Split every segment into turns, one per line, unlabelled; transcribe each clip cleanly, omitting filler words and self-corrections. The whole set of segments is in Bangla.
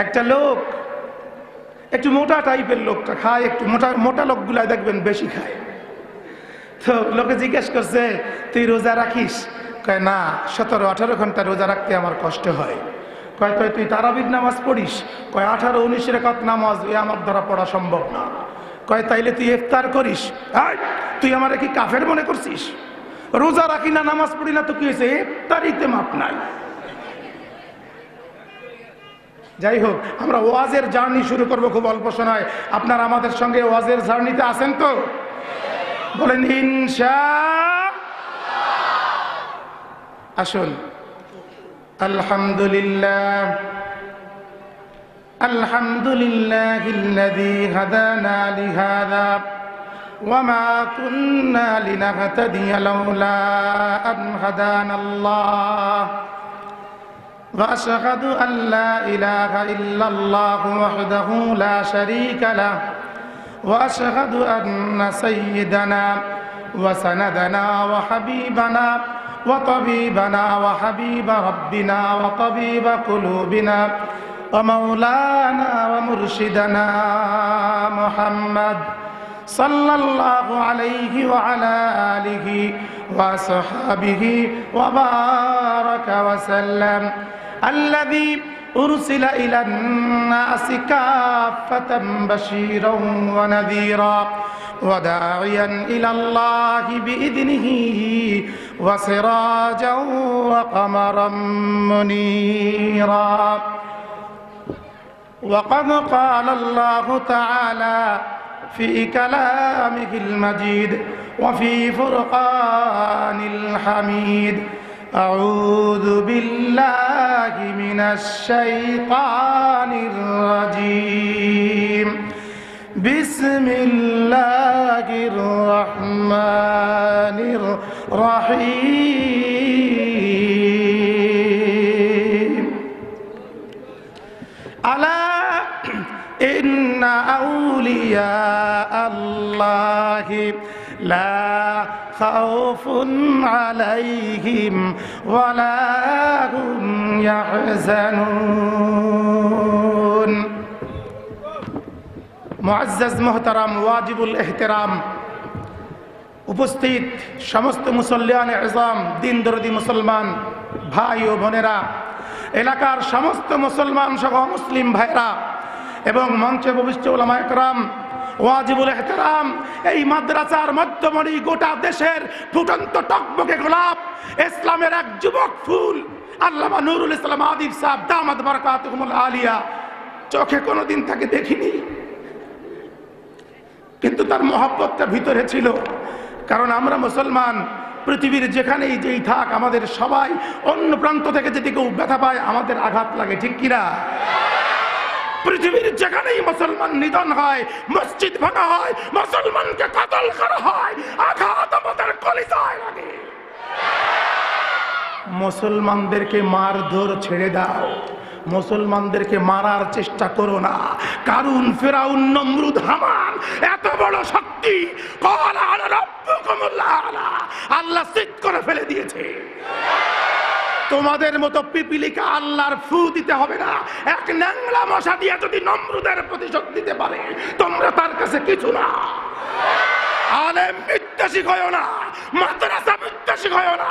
একটা লোক একটু মোটা টাইপের লোকটা খায়, একটু মোটা মোটা লোকগুলা দেখবেন বেশি খায়। তো লোকে জিজ্ঞেস করছে, তুই রোজা রাখিস? কয় না, 17-18 ঘন্টা রোজা রাখতে আমার কষ্ট হয়। কয় তুই তারাবির নামাজ পড়িস? কয় 18-19 রাকাত নামাজ আমার দ্বারা পড়া সম্ভব না। কয় তাইলে তুই ইফতার করিস? তুই আমার কি কাফের মনে করছিস? রোজা রাখি না, নামাজ পড়ি না, তো কি হয়েছে? ইফতারিতে মাপ নাই। যাই হোক, আমরা ওয়াজের জার্নি শুরু করব খুব অল্প সময়। আপনারা আমাদের সঙ্গে ওয়াজের জার্নিতে আছেন তো? বলেন ইনশাআল্লাহ। আসুন। আলহামদুলিল্লাহ, আলহামদুলিল্লাহিল্লাযী হাদানা লিহাযা ওয়া মা কুন্না লিনাহতাদিয়া লাউলা আন হাদানাল্লাহ ওয়া আশহাদু আল লা ইলাহা ইল্লাল্লাহু ওয়াহদাহু লা শারীকা লাহু ওয়া আশহাদু আন্না সাইয়্যিদানা ওয়া সানাদানা ওয়া হাবিবানা ওয়া তাবিবানা ওয়া হাবিবা রাব্বিনা ওয়া তাবিবা কুলুবিনা ওয়া মাওলানা ওয়া মুরশিদানা মুহাম্মদ সাল্লাল্লাহু আলাইহি ওয়া আলা আলিহি ওয়া সাহবিহি ওয়া বারাকা ওয়া সাল্লাম الذي أرسل إلى الناس كافة بشيرا ونذيرا وداعيا إلى الله بإذنه وسراجا وقمرا منيرا وقد قال الله تعالى في كلامه المجيد وفي فرقان الحميد أعوذ بالله من الشيطان الرجيم بسم الله الرحمن الرحيم ألا إن أولياء الله لا خوف عليهم ولا هم يحزنون মুআজ্জাজ মুহতারাম ওয়াজিবুল ইহতিরাম উপস্থিত সমস্ত মুসল্লিয়ান ইজম, দিন দরদি মুসলমান ভাই ও বোনেরা, এলাকার সমস্ত মুসলমান সহ মুসলিম ভাইরা এবং মঞ্চে উপবিষ্ট উলামা ইকরাম, ওয়াজিবুল ইহতিরাম এই মাদ্রাসার মধ্যমণি, গোটা দেশের ফুটন্ত টকবকে গোলাপ, ইসলামের এক যুবক ফুল আল্লামা নুরুল ইসলাম আদিব সাহেব দামাত বারাকাতুহুমুল আলিয়া। চোখে কোনোদিন তাকে দেখিনি, কিন্তু তার মহব্বতটা ভিতরে ছিল। কারণ আমরা মুসলমান, পৃথিবীর যেখানেই যেই থাক, আমাদের সবাই অন্য প্রান্ত থেকে যদি কেউ ব্যথা পায় আমাদের আঘাত লাগে, ঠিক কিনা? পৃথিবীর যেখানেই মুসলমান নিধন হয়, মসজিদ ভাঙা হয়, মুসলমানকে কতল করা হয়, আঘাত আমাদের কলিজায় লাগে। মুসলমানদেরকে মারধর ছেড়ে দাও, মুসলমানদেরকে মারার চেষ্টা করো না। কারুন, ফিরাউন, নমরুদ, হামান এত বড় শক্তি, ক্বালা আনা রাব্বুকুমুল আ'লা, আল্লাহ সিদ্ধ করে ফেলে দিয়েছে। তোমাদের মতো পিপিলিকা আল্লাহর ফু দিতে হবে না। এক ন্যাংলা মশা দিয়ে যদি নমরুদের প্রতিশোধ দিতে পারে, তোমরা তার কাছে কিছু না। আলেম বিদ্বেষী হয় না, মাদ্রাসা বিদ্বেষী হয় না,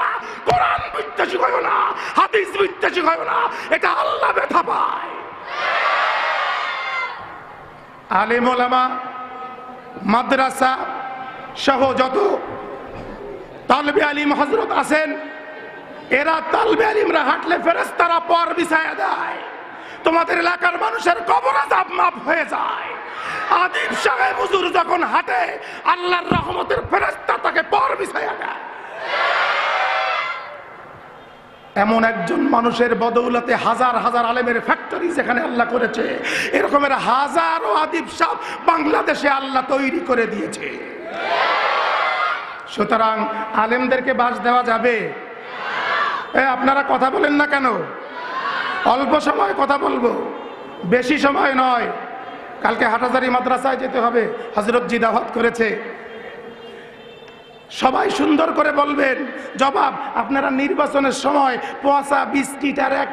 কোরআন বিদ্বেষী হয় না, হাদিস বিদ্বেষী হয় না, এটা আল্লাহ ব্যথা পায়। আলেম ওলামা, মাদ্রাসা সহ যত তালবে আলিম হযরত আছেন, এরা তালবে আলিমরা হাঁটলে ফেরেশতারা পর বিছায়া দেয়। তোমাদের এলাকার মানুষের কবর আযাব মাফ হয়ে যায়। আদিব সাহেব হুজুর যখন হাঁটে, আল্লাহর রহমতের ফেরেশতা তাকে পর বিছায়া দেয়। এমন একজন মানুষের বদৌলতে হাজার হাজার আলেমের ফ্যাক্টরি যেখানে আল্লাহ করেছে, এরকমের হাজারো আদিব সাহেব বাংলাদেশে আল্লাহ তৈরি করে দিয়েছে। সুতরাং আলেমদেরকে বাস দেওয়া যাবে? আপনারা কথা বলেন না কেন? অল্প সময় কথা বলবো, বেশি সময় নয়। কালকে হাটহাজারী মাদ্রাসায় যেতে হবে, হযরত জি দাওয়াত করেছে। সবাই সুন্দর করে বলবেন জবাব। আপনারা নির্বাচনের সময় পয়সা বিস্কিট আর এক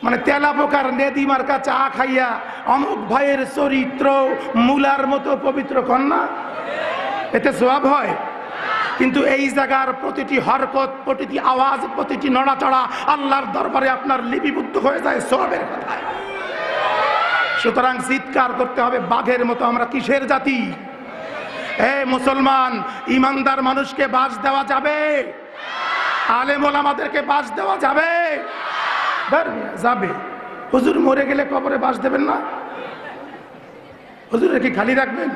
মানে তেলা পোকার নেদিমার কাছে চা খাইয়া অমুক ভাইয়ের চরিত্র মূলার মতো পবিত্র কন্যা, এতে সওয়াব হয়। কিন্তু এই জায়গার প্রতিটি হরকত, প্রতিটি আওয়াজ, প্রতিটি নড়াচড়া আল্লাহর দরবারে আপনার লিপিবদ্ধ হয়ে যায় সওয়াবের কথায়। সুতরাং চিৎকার করতে হবে বাঘের মতো, আমরা কিসের জাতি? মুসলমান ইমানদার মানুষকে বাস দেওয়া যাবে? আলেম ওলামাদেরকে বাস দেওয়া যাবে? যাবে। হুজুর মরে গেলে কবরে বাস দেবেন না? হুজুরের কি খালি রাখবেন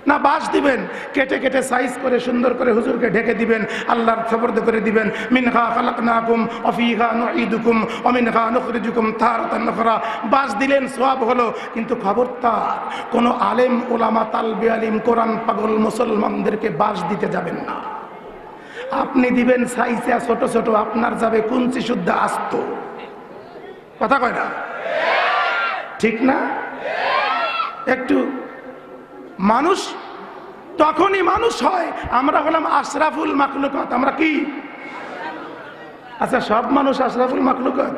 না? বাস দিবেন, কেটে কেটে সাইজ করে সুন্দর করে হুজুরকে ঢেকে দিবেন, আল্লাহর খবর করে দিবেন, মিনহা খালাকনাকুম ওয়া ফীহা নুঈদুকুম ওয়া মিনহা নুখরিজুকুম তারাতান উখরা। বাস দিলেন, সওয়াব হলো। কিন্তু খবরদার কোন আলেম ওলামা তালবে আলিম কোরআন পাগল মুসলমানদেরকে বাস দিতে যাবেন না। আপনি দিবেন সাইজে ছোট ছোট, আপনার যাবে কুঞ্চি শুদ্ধ আস্ত। কথা কয় না? ঠিক না? একটু মানুষ তখনই মানুষ হয়, আমরা হলাম আশরাফুল মাখলুকাত। আমরা কি? আচ্ছা, সব মানুষ আশরাফুল মাখলুকাত?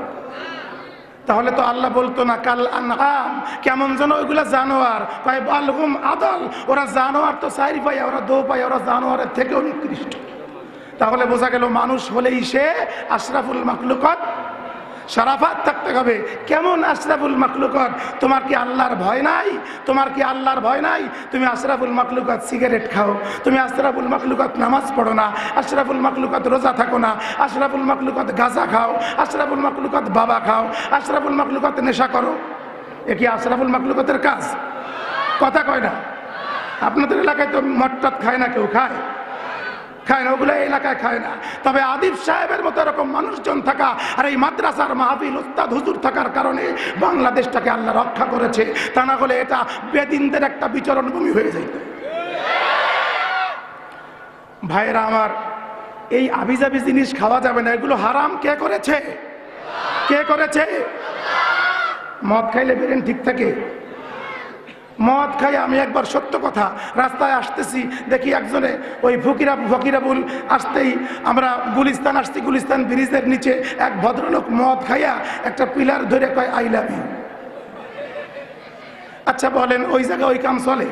তাহলে তো আল্লাহ বলতো না কাল আনআম, কেমন যেন ওইগুলা জানোয়ার, কয় বালহুম আদল, ওরা জানোয়ার তো চারি পায়, ওরা দো পায়, ওরা জানোয়ারের থেকেও নিকৃষ্ট। তাহলে বোঝা গেল মানুষ হলেই সে আশরাফুল মাখলুকাত। শরাফাত থাকতে হবে। কেমন আশরাফুল মাখলুকাত? তোমার কি আল্লাহর ভয় নাই? তোমার কি আল্লাহর ভয় নাই? তুমি আশরাফুল মাখলুকাত সিগারেট খাও, তুমি আশরাফুল মাখলুকাত নামাজ পড়ো না, আশরাফুল মাখলুকাত রোজা থাকো না, আশরাফুল মাখলুকাত গাঁজা খাও, আশরাফুল মাখলুকাত বাবা খাও, আশরাফুল মাখলুকাত নেশা করো। এ কি আশরাফুল মাখলুকাতের কাজ? কথা কয় না? আপনাদের এলাকায় তো মটটাত খায় না, কেউ খায়? খায় না, ওগুলো এলাকায় খায় না। তবে আদিব সাহেবের মতো এরকম মানুষজন থাকা আর এই মাদ্রাসার মাহফিল উস্তাদ হুজুর থাকার কারণে বাংলাদেশটাকে আল্লাহ রক্ষা করেছে। তা না হলে এটা বেদিনদের একটা বিচরণ ভূমি হয়ে যেত। ভাইরা আমার, এই আবিজাবি জিনিস খাওয়া যাবে না, এগুলো হারাম। কে করেছে? কে করেছে? মদ খাইলে বেরেন ঠিক থাকে? মদ খাই আমি একবার, সত্য কথা, রাস্তায় আসতেছি, দেখি একজনে ওই ফকিরাবুল আসতেই আমরা গুলিস্তান আসছি, গুলিস্তান ব্রিজের নিচে এক ভদ্রলোক মদ খাইয়া একটা পিলার ধরে কয় আই লাভ ইউ। আচ্ছা বলেন, ওই জায়গায় ওই কাম চলে?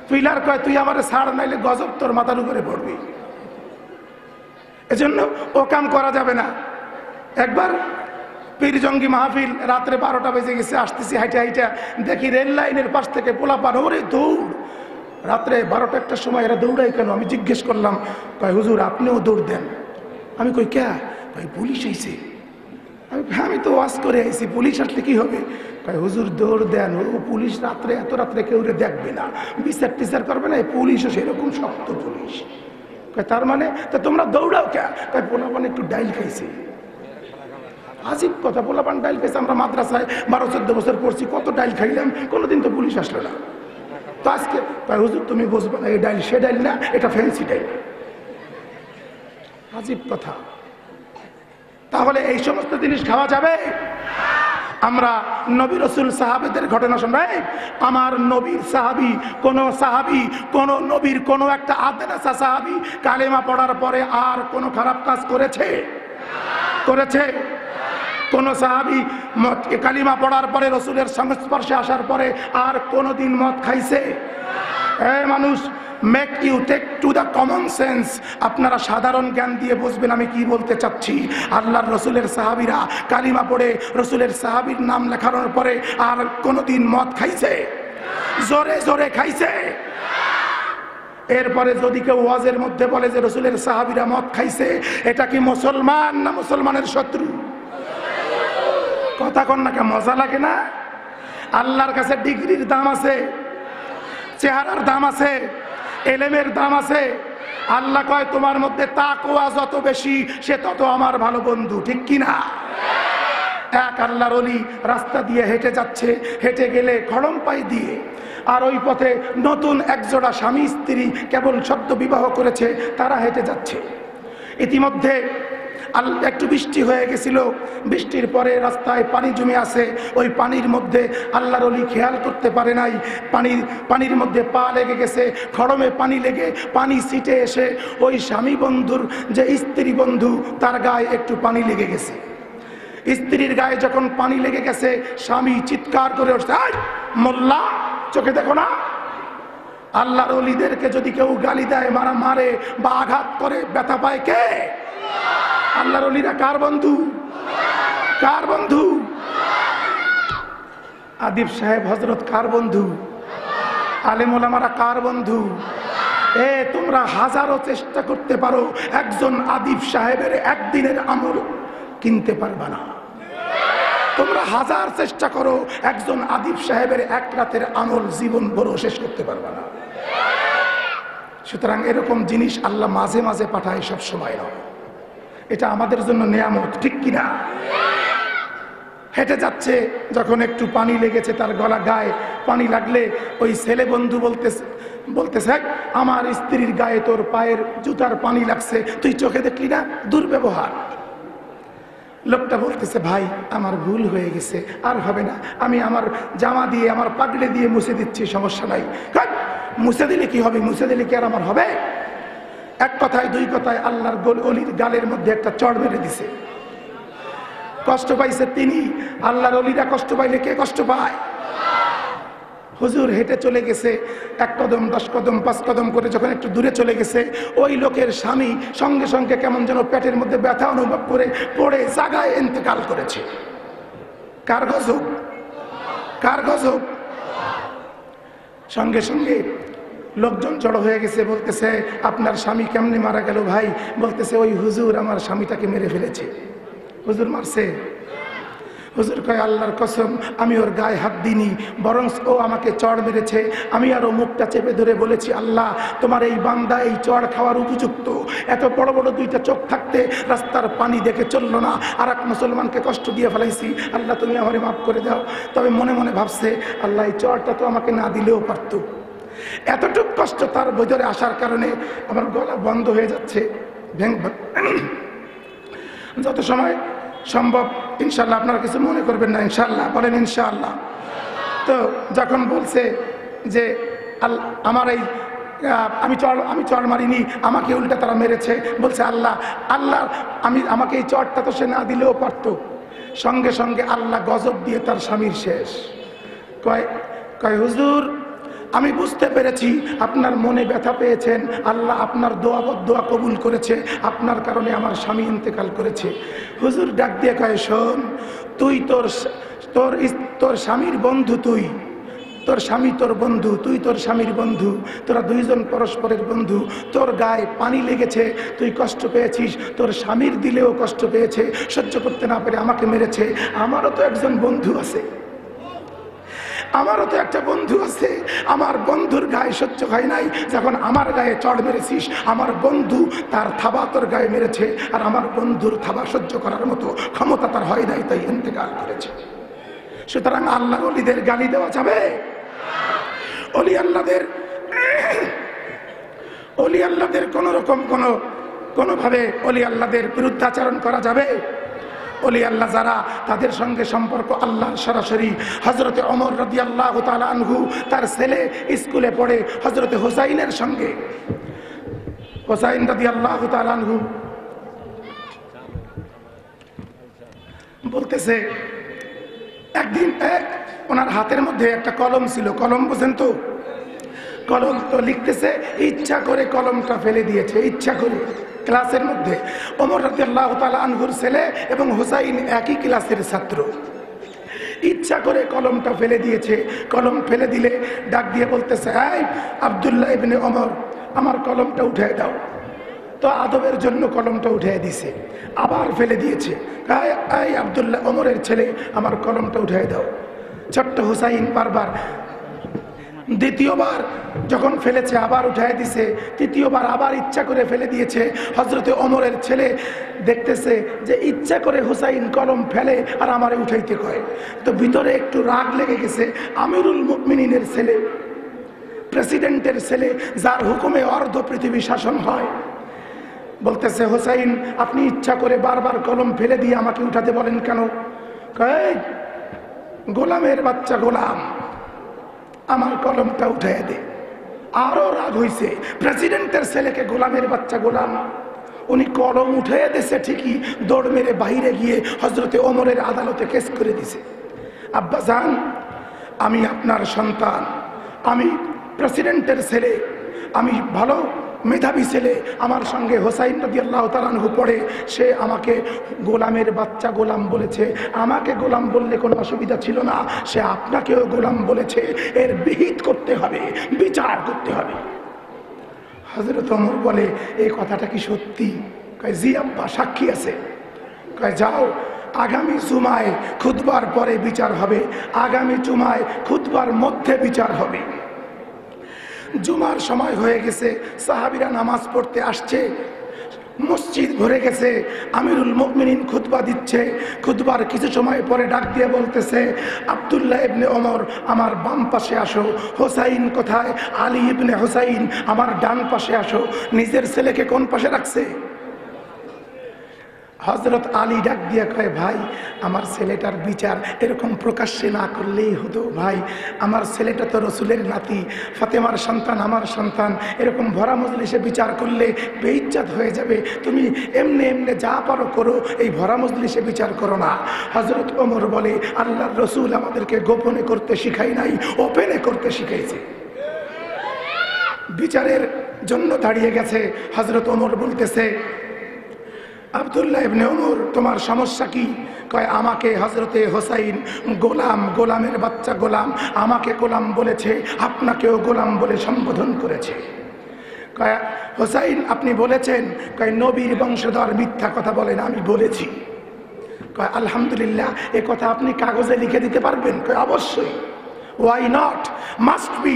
পিলার কয় তুই আমারে ছাড়, নাইলে গজব তোর মাথার উপরে পড়বি। এজন্য ও কাম করা যাবে না। একবার পীর জঙ্গি মাহফিল, রাত্রে 12টা বেজে গেছে, আসতেছি হাইটা হাইটা, দেখি রেল লাইনের পাশ থেকে পোলাপান ওরে দৌড়। রাত্রে 12টা-1টার সময় এরা দৌড়াই কেন? আমি জিজ্ঞেস করলাম, কয় হুজুর আপনিও দৌড় দেন। আমি কই কে? ভাই পুলিশ আইছে। আমি তো ওয়াজ করে আইছি, পুলিশ আসলে কি হবে? কয় হুজুর দৌড় দেন, ও পুলিশ রাত্রে এত রাত্রে কেউ দেখবে না, বিচার টিচার করবে না, এই পুলিশও সেরকম শক্ত পুলিশ। কয় তার মানে? তা তোমরা দৌড়াও কে? কয় পোলাপান একটু ডাইল খাইছে। আজিব কথা, পোলাপান ডাইল খাইছে। আমরা মাদ্রাসায় 12-14 বছর পড়ছি, কত ডাইল খাইলাম, কোনোদিন তো পুলিশ আসলো না। তো আজকে কয় হুজুর তুমি বুঝবে না, এই ডাইল সে ডাইল না, এটা ফ্যান্সি ডাইল। আজিব কথা। তাহলে এই সমস্ত জিনিস খাওয়া যাবে? আমরা নবী রাসূল সাহাবীদের ঘটনা শুনবাই। আমার নবীর সাহাবী, কোন নবীর কোন একটা আদনাসা সাহাবী কালেমা পড়ার পরে আর কোন খারাপ কাজ করেছে? কোন সাহাবী কালিমা পড়ার পরে রাসূলের সংস্পর্শে আসার পরে আর কোনদিন মদ খাইছে? মানুষ, make you take to the common sense. আপনারা সাধারণ জ্ঞান দিয়ে বুঝবেন আমি কি বলতে চাচ্ছি। আল্লাহর রসুলের সাহাবীরা কালিমা পড়ে রসুলের সাহাবীর নাম লেখানোর পরে আর কোনোদিন মদ খাইছে? জোরে জোরে খাইছে? এরপরে যদি কেউ ওয়াজের মধ্যে বলে যে রসুলের সাহাবীরা মদ খাইছে, এটা কি মুসলমান না মুসলমানের শত্রু? কথা কন না, কে মজা লাগে না? আল্লাহর কাছে ডিগ্রির দাম আছে, চেহারার দাম আছে, এলেমের দাম আছে। আল্লাহ কয় তোমার মধ্যে তাকওয়া যত বেশি সে তত আমার ভালো বন্ধু, ঠিক কিনা? এক আল্লাহর ওলি রাস্তা দিয়ে হেঁটে যাচ্ছে, হেঁটে গেলে খড়ম পাই দিয়ে, আর ওই পথে নতুন একজোড়া স্বামী স্ত্রী কেবল সদ্য বিবাহ করেছে, তারা হেঁটে যাচ্ছে। ইতিমধ্যে একটু বৃষ্টি হয়ে গেছিল, বৃষ্টির পরে রাস্তায় পানি জমে আছে। ওই পানির মধ্যে আল্লাহর ওলি খেয়াল করতে পারে নাই, পানির মধ্যে পা লেগে গেছে, খড়মে পানি লেগে পানি ছিটে এসে ওই স্বামী বন্ধুর যে স্ত্রী বন্ধু তার গায়ে একটু পানি লেগে গেছে। স্ত্রীর গায়ে যখন পানি লেগে গেছে, স্বামী চিৎকার করে উঠছে, মোল্লা চোখে দেখো না? আল্লাহর ওলিদেরকে যদি কেউ গালি দেয়, মারে বা আঘাত করে, ব্যথা পায় কে? আল্লাহর ওলিরা কার বন্ধু? কার বন্ধু? আদিব সাহেব হযরত কার বন্ধু? আলেম ওলামারা কার বন্ধু? তোমরা হাজারো চেষ্টা করতে পারো, একজন আদিব সাহেবের একদিনের আমল কিনতে পারবা না। তোমরা হাজার চেষ্টা করো, একজন আদিব সাহেবের এক রাতের আমল জীবন ভর শেষ করতে পারবা না। সুতরাং এরকম জিনিস আল্লাহ মাঝে মাঝে পাঠায়, সব সময় নয়। এটা আমাদের জন্য নেয়ামত, ঠিক কিনা? হেঁটে যাচ্ছে, যখন একটু পানি লেগেছে, তার গলা গায়ে পানি লাগলে ওই ছেলে বন্ধু বলতেছে আমার স্ত্রীর গায়ে তোর পায়ের জুতার পানি লাগছে, তুই চোখে দেখলি না? দুর্ব্যবহার। লোকটা বলতেছে ভাই আমার ভুল হয়ে গেছে, আর হবে না, আমি আমার জামা দিয়ে আমার পাগড়ি দিয়ে মুছে দিচ্ছি, সমস্যা নাই। মুছে দিলে কি হবে? মুছে দিলে কি আর আমার হবে? এক কথায় দুই কথায় আল্লাহর অলির গালের মধ্যে একটা চড় মেরে দিছে। কষ্ট পাইছে তিনি, আল্লাহর অলিরা কষ্ট পাইলে কে কষ্ট পায়? হুজুর হেঁটে চলে গেছে, 1 কদম 10 কদম 5 কদম করে যখন একটু দূরে চলে গেছে, ওই লোকের স্বামী সঙ্গে সঙ্গে কেমন যেন পেটের মধ্যে ব্যথা অনুভব করে পড়ে জায়গায় ইন্তেকাল করেছে। কার গজব? কার গজব? সঙ্গে সঙ্গে লোকজন জড়ো হয়ে গেছে, বলতেছে আপনার স্বামী কেমনে মারা গেল ভাই? বলতেছে ওই হুজুর আমার স্বামীটাকে মেরে ফেলেছে। হুজুর মারছে? হুজুর কয় আল্লাহর কসম আমি ওর গায়ে হাত দিইনি, বরং ও আমাকে চড় মেরেছে। আমি আরো মুখটা চেপে ধরে বলেছি, আল্লাহ তোমার এই বান্দা এই চড় খাওয়ার উপযুক্ত। এত বড় বড় 2টা চোখ থাকতে রাস্তার পানি দেখে চললো না, আর এক মুসলমানকে কষ্ট দিয়ে ফেলাইছি, আল্লাহ তুমি আমারে মাফ করে দাও। তবে মনে মনে ভাবছে আল্লাহ এই চড়টা তো আমাকে না দিলেও পারত। এতটুকু কষ্ট তার ভিতরে আসার কারণে আমার গলা বন্ধ হয়ে যাচ্ছে। যত সময় সম্ভব ইনশাল্লাহ, আপনারা কিছু মনে করবেন না, ইনশাল্লাহ বলেন ইনশাআল্লাহ। তো যখন বলছে যে আমার এই আমি চড় মারিনি, আমাকে উল্টা তারা মেরেছে, বলছে আল্লাহ আমাকে এই চড়টা তো সে না দিলেও পারত। সঙ্গে সঙ্গে আল্লাহ গজব দিয়ে তার স্বামীর শেষ। কয় হুজুর আমি বুঝতে পেরেছি আপনার মনে ব্যথা পেয়েছেন, আল্লাহ আপনার দোয়া কবুল করেছে, আপনার কারণে আমার স্বামী ইন্তেকাল করেছে। হুজুর ডাক দিয়ে কয় শোন, তুই তোর স্বামীর বন্ধু, তোর স্বামী তোর বন্ধু, তুই তোর স্বামীর বন্ধু, তোরা 2 জন পরস্পরের বন্ধু। তোর গায়ে পানি লেগেছে, তুই কষ্ট পেয়েছিস, তোর স্বামীর দিলেও কষ্ট পেয়েছে, সহ্য করতে না পেরে আমাকে মেরেছে। আমারও তো একজন বন্ধু আছে, আমারও তো একটা বন্ধু আছে, আমার বন্ধুর গায়ে সহ্য হয় নাই, যখন আমার গায়ে চড় মেরেছিস, আমার বন্ধু তার থাবা তোর গায়ে মেরেছে, আর আমার বন্ধুর থাবা সহ্য করার মতো ক্ষমতা তার হয় নাই, তাই ইন্তেকাল করেছে। সুতরাং আল্লাহর ওলিদের গালি দেওয়া যাবে? অলি আল্লাহদের কোন রকম কোনোভাবে অলি আল্লাহদের বিরুদ্ধাচরণ করা যাবে? অলি আল্লাহ যারা, তাদের সঙ্গে সম্পর্ক আল্লাহর সরাসরি। হযরতে ওমর রাদিয়াল্লাহু তাআলা আনহু তার ছেলে স্কুলে পড়ে হযরতে হুসাইনের সঙ্গে, হুসাইন রাদিয়াল্লাহু তাআলা আনহু বলতেছে একদিন ওনার হাতের মধ্যে একটা কলম ছিল, কলম বুঝেন তো? কলম তো লিখতেছে, ইচ্ছা করে কলমটা ফেলে দিয়েছে, ইচ্ছা করে। ক্লাসের মধ্যে ওমর রাদিয়াল্লাহু তাআলা আনহুর ছেলে এবং হুসাইন একই ক্লাসের ছাত্র, ইচ্ছা করে কলমটা ফেলে দিয়েছে। কলম ফেলে দিলে ডাক দিয়ে বলতেছে, এই আব্দুল্লাহ ইবনে ওমর আমার কলমটা উঠিয়ে দাও। তো আদবের জন্য কলমটা উঠিয়ে দিছে, আবার ফেলে দিয়েছে, এই আব্দুল্লাহ ওমরের ছেলে আমার কলমটা উঠিয়ে দাও। ছোট্ট হুসাইন বারবার, দ্বিতীয়বার যখন ফেলেছে আবার উঠায় দিছে, তৃতীয়বার আবার ইচ্ছা করে ফেলে দিয়েছে। হযরতে ওমরের ছেলে দেখতেছে যে ইচ্ছা করে হুসাইন কলম ফেলে আর আমারে উঠাইতে কয়, তো ভিতরে একটু রাগ লেগে গেছে। আমিরুল মুমিনিনের ছেলে, প্রেসিডেন্টের ছেলে, যার হুকুমে অর্ধ পৃথিবী শাসন হয়, বলতেছে হুসাইন আপনি ইচ্ছা করে বারবার কলম ফেলে দিয়ে আমাকে উঠাতে বলেন কেন? কয় গোলামের বাচ্চা গোলাম, আমার কলমটা উঠাই দে। আরো রাগ হইছে, প্রেসিডেন্টের ছেলেকে গোলামের বাচ্চা গোলাম, উনি কলম উঠে দিছে ঠিকই, দৌড় মেরে বাইরে গিয়ে হজরতে ওমরের আদালতে কেস করে দিছে। আব্বাজান, আমি আপনার সন্তান, আমি প্রেসিডেন্টের ছেলে, আমি ভালো মেধাবী ছেলে, আমার সঙ্গে হোসাইন রাদিয়াল্লাহু তাআলা আনহু পড়ে, সে আমাকে গোলামের বাচ্চা গোলাম বলেছে। আমাকে গোলাম বললে কোনো অসুবিধা ছিল না, সে আপনাকেও গোলাম বলেছে, এর বিহিত করতে হবে, বিচার করতে হবে। হযরত ওমর বলে, এই কথাটা কি সত্যি? কয় জি আব্বা, সাক্ষী আছে। কয় যাও, আগামী জুমায় খুতবার পরে বিচার হবে, আগামী জুমায় খুতবার মধ্যে বিচার হবে। জুমার সময় হয়ে গেছে, সাহাবীরা নামাজ পড়তে আসছে, মসজিদ ভরে গেছে, আমিরুল মুমিনিন খুতবা দিচ্ছে। খুতবার কিছু সময় পরে ডাক দিয়ে বলতেছে, আব্দুল্লাহ ইবনে ওমর আমার বাম পাশে আসো। হোসাইন কোথায়? আলী ইবনে হোসাইন আমার ডান পাশে আসো। নিজের ছেলেকে কোন পাশে রাখছে? হযরত আলী ডাক দিয়া কয়, ভাই আমার ছেলেটার বিচার এরকম প্রকাশ্যে না করলেই হতো। ভাই আমার ছেলেটা তো রসুলের নাতি, ফাতেমার সন্তান, আমার সন্তান, এরকম ভরা মজলিসে বিচার করলে বেইজ্জত হয়ে যাবে। তুমি এমনি এমনি যা পারো করো, এই ভরা মজলিসে বিচার করো না। হযরত ওমর বলে, আল্লাহর রসুল আমাদেরকে গোপনে করতে শিখাই নাই, ওপেনে করতে শিখাইছে। বিচারের জন্য দাঁড়িয়ে গেছে। হযরত ওমর বলতেছে, আব্দুল্লাহ ইবনে ওমর তোমার সমস্যা কি? কয় আমাকে হযরতে হোসাইন গোলাম, গোলামের বাচ্চা গোলাম, আমাকে গোলাম বলেছে, আপনাকেও গোলাম বলে সম্বোধন করেছে। কয় হোসাইন আপনি বলেছেন? কয় নবীর বংশধর মিথ্যা কথা বলেন, আমি বলেছি। কয় আলহামদুলিল্লাহ, এ কথা আপনি কাগজে লিখে দিতে পারবেন? কয় অবশ্যই। Why not? Must we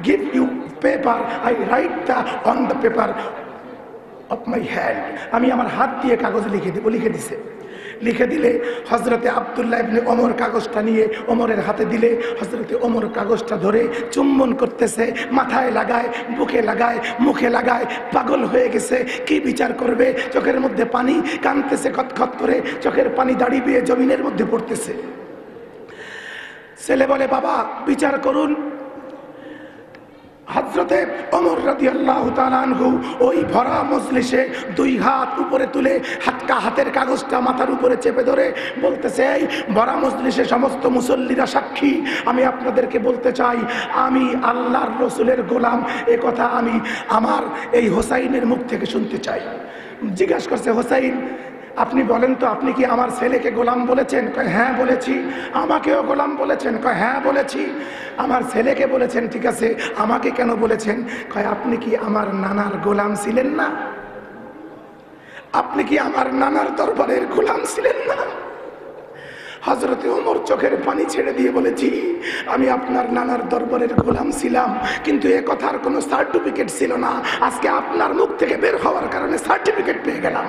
give you paper? I write on the paper of my hand. আমি আমার হাত দিয়ে কাগজ লিখে দেব। লিখে দিছে। লিখে দিলে হযরতে আব্দুল্লাহ ইবনে ওমর কাগজটা নিয়ে ওমরের হাতে দিলে হযরতে ওমর কাগজটা ধরে চুম্বন করতেছে, মাথায় লাগায়, বুকে লাগায়, মুখে লাগায়, পাগল হয়ে গেছে। কি বিচার করবে? চোখের মধ্যে পানি, কাঁদতেছে খতখত করে, চোখের পানি দাড়ি বেয়ে জমিনের মধ্যে পড়তেছে। ছেলে বলে, বাবা বিচার করুন। হযরতে ওমর রাদিয়াল্লাহু তাআলা আনহু ওই ভরা মজলিসে দুই হাত উপরে তুলে হাতের কাগজটা মাথার উপরে চেপে ধরে বলতেছে, এই ভরা মজলিসে সমস্ত মুসল্লিরা সাক্ষী, আমি আপনাদেরকে বলতে চাই, আমি আল্লাহর রসুলের গোলাম। এ কথা আমি আমার এই হোসাইনের মুখ থেকে শুনতে চাই। জিজ্ঞাসা করছে, হোসাইন আপনি বলেন তো, আপনি কি আমার ছেলেকে গোলাম বলেছেন? কয় হ্যাঁ বলেছি। আমাকেও গোলাম বলেছেন? কয় হ্যাঁ বলেছি। আমার ছেলেকে বলেছেন, ঠিক আছে, আমাকে কেন বলেছেন? কয় আপনি কি আমার নানার গোলাম ছিলেন না? আপনি কি আমার নানার দরবারের গোলাম ছিলেন না? হযরতে ওমর চোখের পানি ছেড়ে দিয়ে বলেছি, আমি আপনার নানার দরবারের গোলাম ছিলাম, কিন্তু এ কথার কোনো সার্টিফিকেট ছিল না। আজকে আপনার মুখ থেকে বের হওয়ার কারণে সার্টিফিকেট পেয়ে গেলাম।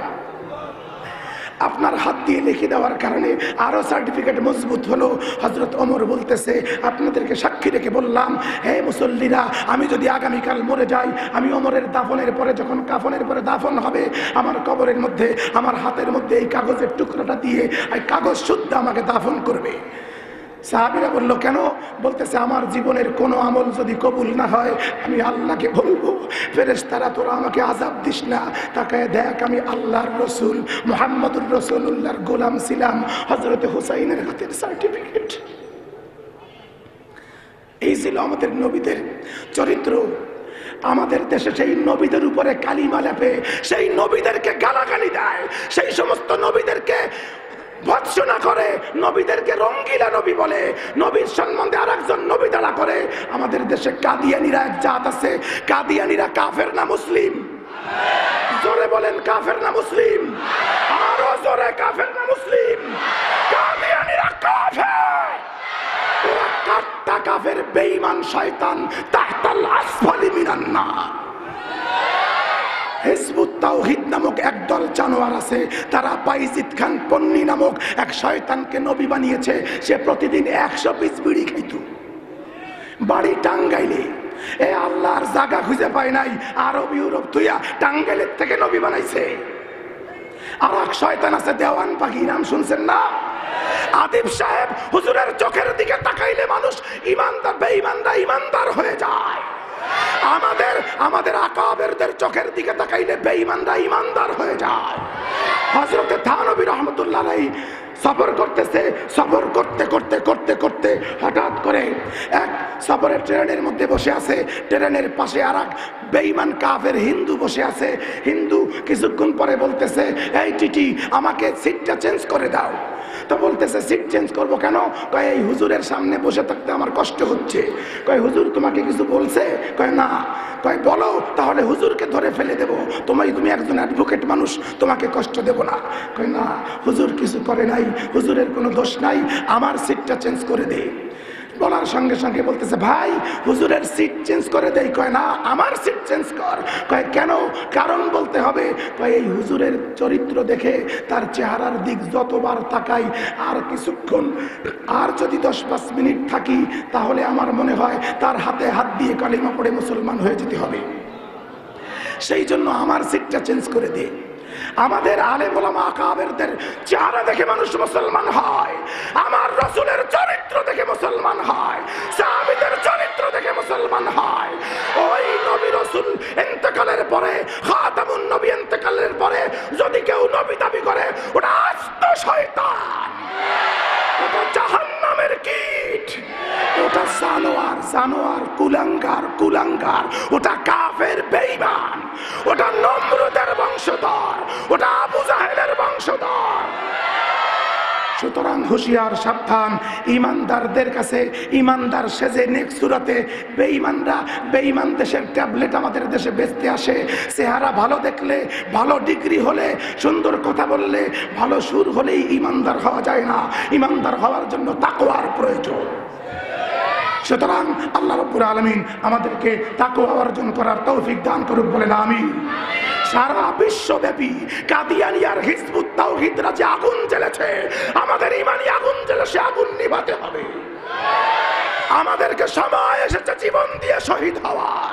আপনার হাত দিয়ে লিখে দেওয়ার কারণে আরো সার্টিফিকেট মজবুত হলো। হযরত ওমর বলতেছে, আপনাদেরকে সাক্ষী রেখে বললাম, হে মুসল্লিরা, আমি যদি আগামীকাল মরে যাই, আমি ওমরের দাফনের পরে, যখন কাফনের পরে দাফন হবে, আমার কবরের মধ্যে আমার হাতের মধ্যে এই কাগজের টুকরোটা দিয়ে এই কাগজ শুদ্ধ আমাকে দাফন করবে। সাহাবীরা বলল, কেন? বলতেছে, আমার জীবনের কোনো আমল যদি কবুল না হয়, আমি আল্লাহকে বলবো, ফেরেশতারা তোরা আমাকে আযাব দিস না, তাকায় দেখ আমি আল্লাহর রসুল মুহাম্মদুর রাসূলুল্লাহর গোলাম ছিলাম। হযরতে হুসাইনের হাতের সার্টিফিকেট। এই ছিল আমাদের নবীদের চরিত্র। আমাদের দেশে সেই নবীদের উপরে কালিমা লেপে, সেই নবীদেরকে গালাগালি দেয়, সেই সমস্ত নবীদেরকে ভৎসনা করে, নবীদেরকে রঙ্গিলা নবী বলে, নবীর সম্বন্ধে আরেকজন নবী দাঁড়া করে। আমাদের দেশে কাদিয়ানীরা এক জাত আছে। কাদিয়ানীরা কাফের না মুসলিম? জোরে বলেন, কাফের না মুসলিম? আরো জোরে, কাফের না মুসলিম? কাদিয়ানীরা কাফের। ওরা কাট্টা কাফের, বেঈমান শয়তান, তাহতাল আসফালি মিনান নার। হিজবুত তাওহীদ নামক একদল জানোয়ার আছে, তারা বাইজিদ খান পন্নী নামক এক শয়তানকে নবী বানিয়েছে। সে প্রতিদিন 100 পিস বিড়ি খাইত, বাড়ি টাঙ্গাইলে। এ আল্লাহর জায়গা খুঁজে পায় নাই, আরব ইউরোপ তুইয়া টাঙ্গাইলের থেকে নবী বানাইছে। আর এক শয়তান আছে দেওয়ান পাখি, নাম শুনছেন না? আদিব সাহেব হুজুরের চোখের দিকে তাকাইলে মানুষ ইমানদার বেঈমানরা ইমানদার হয়ে যায়। আমাদের আমাদের আকাবেরদের চোখের দিকে তাকাইলে বেঈমানরা ইমানদার হয়ে যায়। হযরত থানবী রাহমাতুল্লাহ আলাইহি সফর করতেছে, সফর করতে করতে করতে করতে হঠাৎ করে এক সফরের ট্রেনের মধ্যে বসে আছে, ট্রেনের পাশে আর এক বেঈমান কাফের হিন্দু বসে আছে। হিন্দু কিছুক্ষণ পরে বলতেছে, এই টিটি আমাকে সিটটা চেঞ্জ করে দাও। তো বলতেছে সিট চেঞ্জ করবো কেন? কয় এই হুজুরের সামনে বসে থাকতে আমার কষ্ট হচ্ছে। কয় হুজুর তোমাকে কিছু বলছে? কয় না। কয় বলো, তাহলে হুজুরকে ধরে ফেলে দেবো, তুমি একজন অ্যাডভোকেট মানুষ, তোমাকে কষ্ট দেব না। কয় না, হুজুর কিছু করে নাই, হুজুরের কোনো দোষ নাই, আমার সিটটা চেঞ্জ করে দে। বলার সঙ্গে সঙ্গে বলতেছে, ভাই হুজুরের সিট চেঞ্জ করে দেই। কয় না, আমার সিট চেঞ্জ কর। কয় কেন? কারণ বলতে হবে। কয় এই হুজুরের চরিত্র দেখে, তার চেহারার দিক যতবার তাকাই, আর কিছুক্ষণ আর যদি 10-5 মিনিট থাকি, তাহলে আমার মনে হয় তার হাতে হাত দিয়ে কালিমা পড়ে মুসলমান হয়ে যেতে হবে। সেই জন্য আমার সিটটা চেঞ্জ করে দে। আমাদের আলেম ওলামা আকাবেরদের চেহারা দেখে মানুষ মুসলমান হয়, আমার রাসূলের চরিত্র দেখে মুসলমান হয়, সাহাবীদের চরিত্র দেখে মুসলমান হয়। ওই নবী রাসূল ইন্তেকালের পরে, খাতামুন নবী ইন্তেকালের পরে যদি কেউ নবী দাবি করে, ওটা আস্ত শয়তান, ওটা জাহান্নামের কীট, ওটা জানোয়ার, জানোয়ার, কুলাঙ্গার, কুলাঙ্গার, ওটা কাফের বেঈমান, ওটা নমরুদের বংশধর, ওটা আবু জাহেলের বংশধর। সুতরাং হুঁশিয়ার, সাবধান। ইমানদারদের কাছে ইমানদার সেজে নেক্সট সুরাতে বেঈমানরা, বেঈমান দেশের ট্যাবলেট আমাদের দেশে বেচতে আসে। চেহারা ভালো দেখলে, ভালো ডিগ্রি হলে, সুন্দর কথা বললে, ভালো সুর হলেই ইমানদার হওয়া যায় না। ইমানদার হওয়ার জন্য তাকওয়ার প্রয়োজন। সুতরাং আল্লাহ রাব্বুল আলামিন আমাদেরকে তাকওয়া অর্জন করার তৌফিক দান করুক, বলেন আমিন। সারা বিশ্বব্যাপী কাদিয়ানিয়ার হিজবুত তাওহীদরা যে আগুন জ্বেলেছে, আমাদের ইমানি আগুন জ্বেলে সে আগুন নিভাতে হবে। আমাদেরকে সময় এসেছে জীবন দিয়ে শহীদ হওয়ার।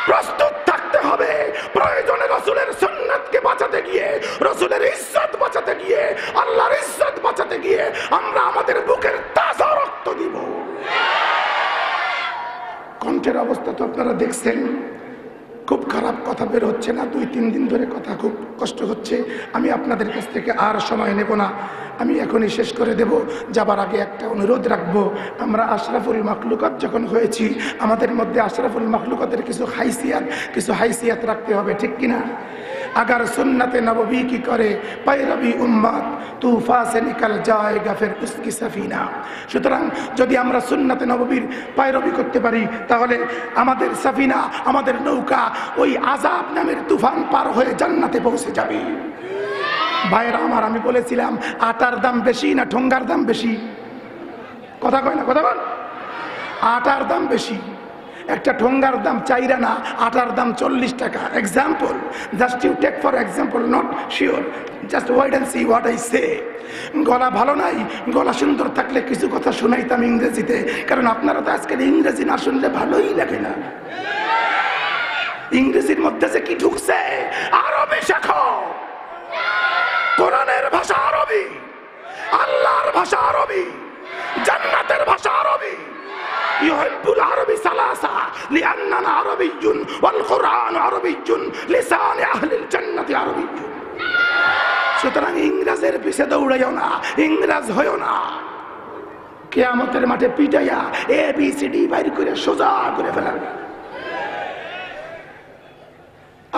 প্রস্তুত থাকতে হবে। প্রয়োজনে রাসূলের সুন্নাতকে বাঁচাতে গিয়ে, রাসূলের ইজ্জত বাঁচাতে গিয়ে, আল্লাহর ইজ্জত বাঁচাতে গিয়ে আমরা আমাদের বুকের তাজা রক্ত দিব। কণ্ঠের অবস্থা তো আপনারা দেখছেন, খুব খারাপ কথা বের হচ্ছে না। 2-3 দিন ধরে কথা খুব কষ্ট হচ্ছে। আমি আপনাদের কাছ থেকে আর সময় নেব না, আমি এখনই শেষ করে দেব। যাবার আগে একটা অনুরোধ রাখবো, আমরা আশরাফুল মাখলুকাত যখন হয়েছি, আমাদের মধ্যে আশরাফুল মাখলুকাতের কিছু হাইসিয়াত রাখতে হবে, ঠিক কিনা? अगर सुन्नत नबवी की करे पैरवी उम्मत तूफा से निकल जाएगा फिर उसकी सफीना। সুতরাং যদি আমরা সুন্নতে নববীর पैरवी করতে পারি, তাহলে আমাদের সাফিনা, আমাদের নৌকা ওই আযাব নামের তুফান পার হয়ে জান্নাতে পৌঁছে যাবে। ভাইরা আমার, আমি বলেছিলাম আটার দাম বেশি না ঠোঙ্গার দাম বেশি? কথা কয় না, কথা বল। আটার দাম বেশি। একটা ঠোঙ্গার দাম 4 আনা, আটার দাম 40 টাকা। Example, just you take for example, not sure, just wait and see what I say. গলা ভালো নাই, গলা সুন্দর থাকলে কিছু কথা শোনাইতাম ইংরেজিতে, কারণ আপনারা তো আজকাল ইংরেজি না শুনলে ভালোই লাগে না। ইংরেজির মধ্যে যে কি ঢুকছে, আরবি শেখো। কোরআনের ভাষা আরবি, আল্লাহর ভাষা আরবি, জান্নাতের ভাষা আরবি। يحب العربي ثلاثة لأننا عربي والقرآن عربي لسان أهل الجنة عربي। সুতরাং ইংরেজের পিছে দৌড়াইও না, ইংরেজ হইও না। কিয়ামতের মাঠে পিটাইয়া ABCD বাইর করে সোজা করে ফেলাবে।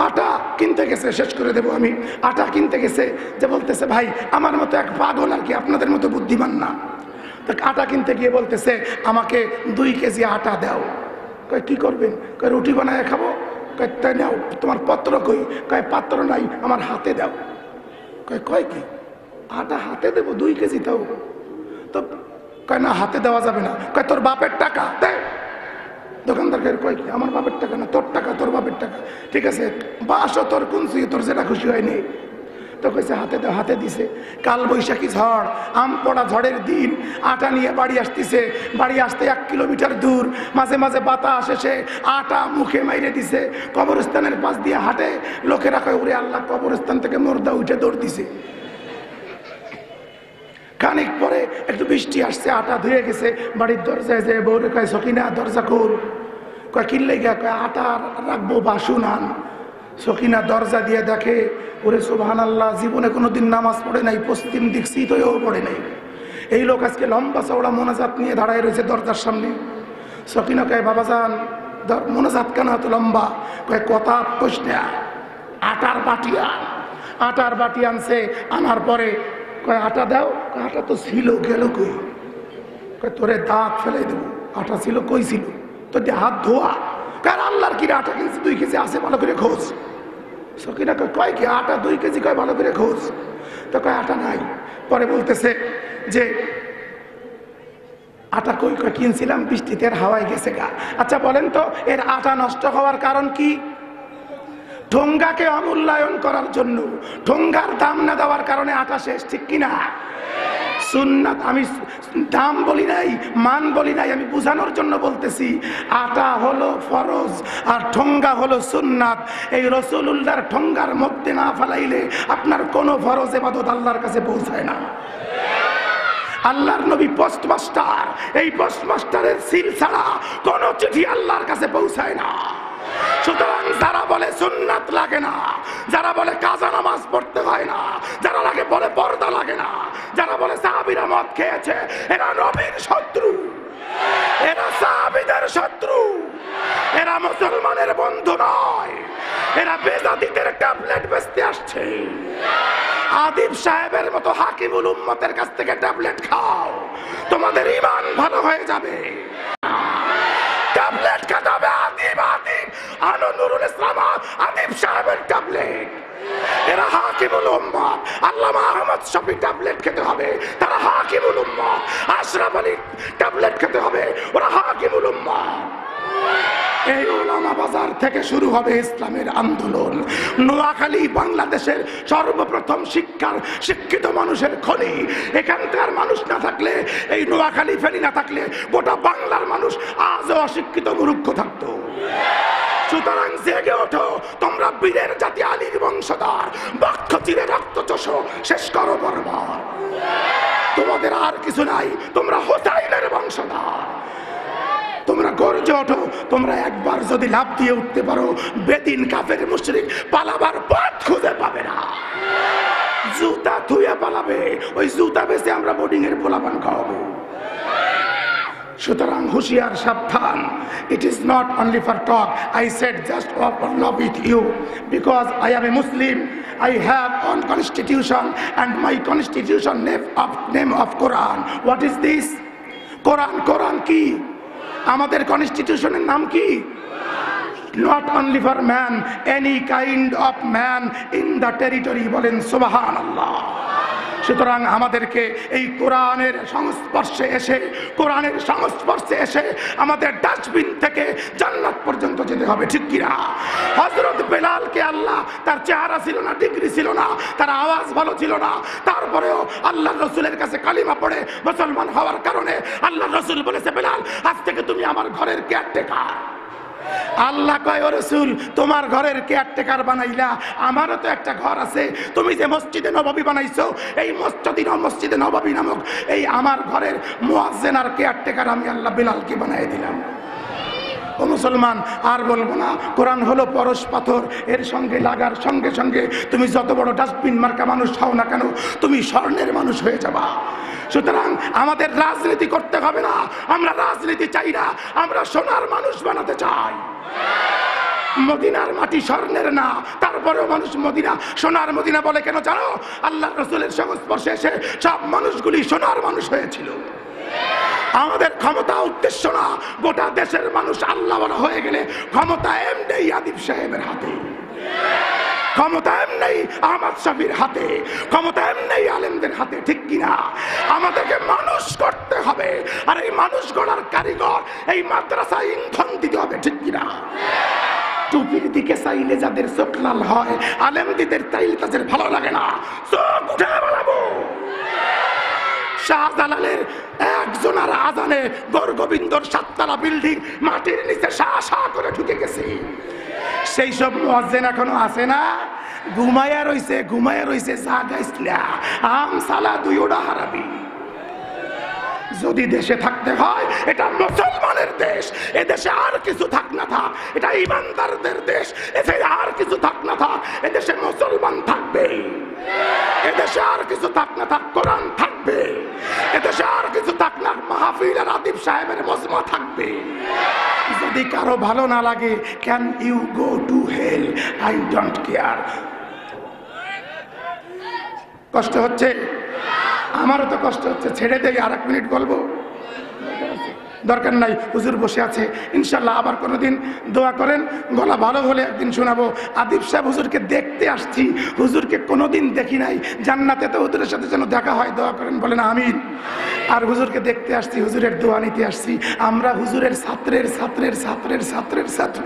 আটা কিনতে গেছে, শেষ করে দেব আমি। আটা কিনতে গেছে, যে বলতেছে ভাই আমার মতো এক পাগল আর কি, আপনাদের মতো বুদ্ধিমান না। আটা কিনতে গিয়ে বলতেছে আমাকে 2 কেজি আটা দাও। কয় কি করবেন? কয় রুটি বানায় খাবো। কয় তাই নাও, তোমার পত্র কই? কয় পাত্র নাই, আমার হাতে দাও। কয় কি আটা হাতে দেবো 2 কেজি দাও? তো কয় না, হাতে দেওয়া যাবে না। কয় তোর বাপের টাকা দে। দোকানদার কয় কি আমার বাপের টাকা না, তোর টাকা, তোর বাপের টাকা। ঠিক আছে, বাসও তোর কুঞ্চি, তোর যেটা খুশি হয়নি। তো কইছে হাতে দাও, হাতে দিছে। কাল বৈশাখী ঝড়, আম পড়া ঝড়ের দিন, আটা নিয়ে বাড়ি আসতেছে। বাড়ি আসতে 1 কিলোমিটার দূর, মাঝে মাঝে বাতাস এসে আটা মুখে মাইরে দিছে। কবরস্থানের পাশ দিয়ে হাঁটে, লোকেরা কয় ওরে আল্লাহ, কবরস্থান থেকে মুর্দা উঠে দৌড় দিছে। খানিক পরে একটু বৃষ্টি আসছে, আটা ধুয়ে গেছে। বাড়ির দরজায় যে বউরে কয় সকিনা দরজা খোল। কয় কিনলে গিয়া কয় আটা রাখবো বা শুনান। সকিনা দরজা দিয়ে দেখে ওরে সুবহানাল্লাহ, জীবনে কোনোদিন নামাজ পড়ে নাই, পশ্চিম দিক শীত হয়েও পড়ে নাই। এই লোক আজকে লম্বা চওড়া মোনাজাত নিয়ে দাঁড়ায় রয়েছে দরজার সামনে। সকিনা কয় বাবাজান মোনাজাত কেন এত লম্বা? কয় কথা প্রশ্ন, আটার বাটি আন। আটার বাটি আনছে, আনার পরে কয় আটা দাও। আটা তো ছিল, গেল কই? কয় তোরে দাঁত ফেলাই দেবো, আটা ছিল কই ছিল? তোর দিয়ে হাত ধোয়া। কার আল্লাহর কিরে আটা কিনছি 2 কেজি আছে, ভালো করে খোঁজ। সকিনা কয় কি আটা 2 কেজি? কয় ভালো করে খোঁজ। তো কয় আটা নাই। পরে বলতেছে যে আটা কই? কয় কিনছিলাম, বৃষ্টিতে হাওয়ায় গেছে গা। আচ্ছা বলেন তো এর আটা নষ্ট হওয়ার কারণ কি? ঠোঙ্গাকে অমূল্যায়ন করার জন্য, ঠোঙ্গার দাম না দেওয়ার কারণে আটা শেষ, ঠিক কিনা? সুন্নাত, আমি দাম বলি নাই, মান বলি নাই, আমি বুঝানোর জন্য বলতেছি। আটা হলো ফরজ আর ঠোঙ্গা হলো সুন্নাত। এই রাসূলুল্লাহর ঠোঙ্গার মধ্যে না ফেলাইলে আপনার কোনো ফরজ ইবাদত আল্লাহর কাছে পৌঁছায় না। আল্লাহর নবী পোস্টমাস্টার, এই পোস্টমাস্টারের সিল ছাড়া কোনো চিঠি আল্লাহর কাছে পৌঁছায় না। সুতরাং যারা বলে সুন্নাত লাগে না, যারা বলে কাজা নামাজ পড়তে হয় না, যারা বলে পর্দা লাগে না, যারা বলে সাহাবীরা মদ খেয়েছে, এরা নবীর শত্রু, এরা সাহাবীদের শত্রু, এরা মুসলমানের বন্ধু নয়, এরা বেজাতিদের ট্যাবলেট বেচতে আসছে। আদিব সাহেবের মতো হাকিমুল উম্মতের কাছ থেকে ট্যাবলেট খাও, তোমাদের ঈমান ভালো হয়ে যাবে। ট্যাবলেট খেতে হবে আদিব, আদিব নুরুল ইসলাম আদিব সাহেবের ট্যাবলেট। এরা হাকিমুল উম্মত। আল্লামা আহমদ শফি ট্যাবলেট খেতে হবে, তারা হাকিমুল উম্মত। আশরাফ আলী ট্যাবলেট খেতে হবে, ওরা হাকিমুল উম্মত। এই উলামা বাজার থেকে শুরু হবে ইসলামের আন্দোলন। নোয়াখালী বাংলাদেশের সর্বপ্রথম শিক্ষিত মানুষের খনি। এখানকার মানুষ না থাকলে, এই নোয়াখালী ফেনী না থাকলে গোটা বাংলার মানুষ আজও অশিক্ষিত মূর্খ থাকতো। সুতরাং জেগে ওঠো, তোমরা বীরের জাতি, আলীর বংশধর, বক্ষ চিরে রক্ত চষো, শেষ করো বর্বর। তোমাদের আর কিছু নাই, তোমরা হোসাইনের বংশধর। তোমরা গর্জে ওঠো। তোমরা একবার যদি লাফ দিয়ে উঠতে পারো, বেদিন কাফের মুশরিক পালাবার পথ খুঁজে পাবে না। জুতা ধুয়ে পালাবে, ওই জুতা বেচে আমরা বোর্ডিং এর পোলাপান খাওয়াবো। সুতরাং হুঁশিয়ার, সাবধান। It is not only for talk. I said just for love with you because I am a Muslim. I have own constitution and my constitution name of Quran. What is this? Quran কি? আমাদের কনস্টিটিউশনের নাম কি? Not only for man, any kind of man in the territory. বলেন সুবহানাল্লাহ। সুতরাং আমাদেরকে এই কোরআনের সংস্পর্শে এসে আমাদের ডাস্টবিন থেকে জান্নাত পর্যন্ত যেতে হবে, ঠিক কিনা? হযরত বেলালকে আল্লাহ, তার চেহারা ছিল না, ডিগ্রি ছিল না, তার আওয়াজ ভালো ছিল না, তারপরেও আল্লাহর রাসূলের কাছে কালিমা পড়ে মুসলমান হওয়ার কারণে আল্লাহর রাসূল বলেছে, বেলাল আজ থেকে তুমি আমার ঘরের কেয়ারটেকার। আল্লাহ কয়, ও রাসূল তোমার ঘরের কেয়ারটেকার বানাইলা, আমারও তো একটা ঘর আছে। তুমি যে মসজিদে নববী বানাইছো, এই মসজিদে নববী নামক এই আমার ঘরের মুয়াজ্জিন আর কেয়ারটেকার আমি আল্লাহ বেলালকে বানিয়ে দিলাম। ও মুসলমান, আর বলবো না, কোরআন হলো পরশ পাথর, এর সঙ্গে লাগার সঙ্গে সঙ্গে তুমি যত বড় ডাস্টবিন মার্কা মানুষ হও না কেন, তুমি স্বর্ণের মানুষ হয়ে যাবা। সুতরাং আমাদের রাজনীতি করতে হবে না, আমরা রাজনীতি চাই না, আমরা সোনার মানুষ বানাতে চাই। মদিনার মাটি স্বর্ণের না, তারপরেও মানুষ মদিনা সোনার মদিনা বলে কেন জানো? আল্লাহ রাসূলের সংস্পর্শে এসে সব মানুষগুলি সোনার মানুষ হয়েছিল। আমাদের ক্ষমতা উদ্দেশ্য না, গোটা দেশের মানুষ আল্লাহ বলা হয়ে গেলে ক্ষমতা এমনি আদিব সাহেবের হাতে, ক্ষমতা এমনি আহমদ শফির হাতে, ক্ষমতা এমনি আলেমদের হাতে, ঠিক কিনা? আমাদেরকে মানুষ করতে হবে, আর এই মানুষ গড়ার কারিগর এই মাদ্রাসায় ইন্ধন দিতে হবে, ঠিক কিনা? টুপির দিকে চাইলে যাদের চোখ লাল হয়, আলেমদের চাইলে তাদের ভালো লাগে না, চোখ উঠে বলাবো। শাহজালালের একজনের আজানে গৌরগোবিন্দর 7 তলা বিল্ডিং মাটির নিচে শা করে ঢুকে গেছে। সেই সব মুয়াজ্জিন এখনো আছে না? ঘুমায়া রইছে জাগাইছিলা আম সালা দুই ওডা হারাবি। যদি দেশে থাকতে হয় এটা মুসলমানের দেশ, এদেশে আর কিছু থাক না থাক এটা ইমানদারদের দেশ, এদেশে আর কিছু থাক না থাক এদেশে মুসলমান থাকবে, এদেশে আর কিছু থাক না থাক কোরআন থাকবে, এদেশে আর কিছু থাক না মাহফিল আর আতিফ সাহেবের মজমা থাকবে। যদি কারো ভালো না লাগে, can you go to hell, I don't care. কষ্ট হচ্ছে? আমারও তো কষ্ট হচ্ছে, ছেড়ে দেই, আর 1 মিনিট বলবো, দরকার নাই, হুজুর বসে আছে, ইনশাল্লাহ আবার কোনোদিন দোয়া করেন, গলা ভালো হলে একদিন শোনাবো। আদিব সাহেব হুজুরকে দেখতে আসছি, হুজুরকে কোনোদিন দেখি নাই, জান্নাতে তো হুজুরের সাথে যেন দেখা হয়, দোয়া করেন, বলেন আমিন। আর হুজুরকে দেখতে আসছি, হুজুরের দোয়া নিতে আসছি, আমরা হুজুরের ছাত্রের ছাত্রের ছাত্রের ছাত্রের ছাত্র,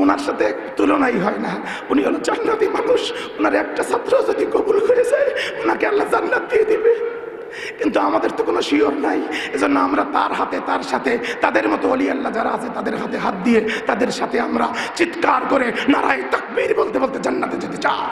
ওনার সাথে তুলনাই হয় না। উনি হলো জান্নাতি মানুষ, ওনার একটা ছাত্র যদি কবুল হয়ে যায় ওনাকে আল্লাহ জান্নাত দিয়ে দিবে, কিন্তু আমাদের তো কোনো শিওর নাই। এজন্য আমরা তার হাতে, তার সাথে, তাদের মতো ওলি আল্লাহ যারা আছে তাদের হাতে হাত দিয়ে তাদের সাথে আমরা চিৎকার করে নারায়ে তাকবীর বলতে বলতে জান্নাতে যেতে চাই।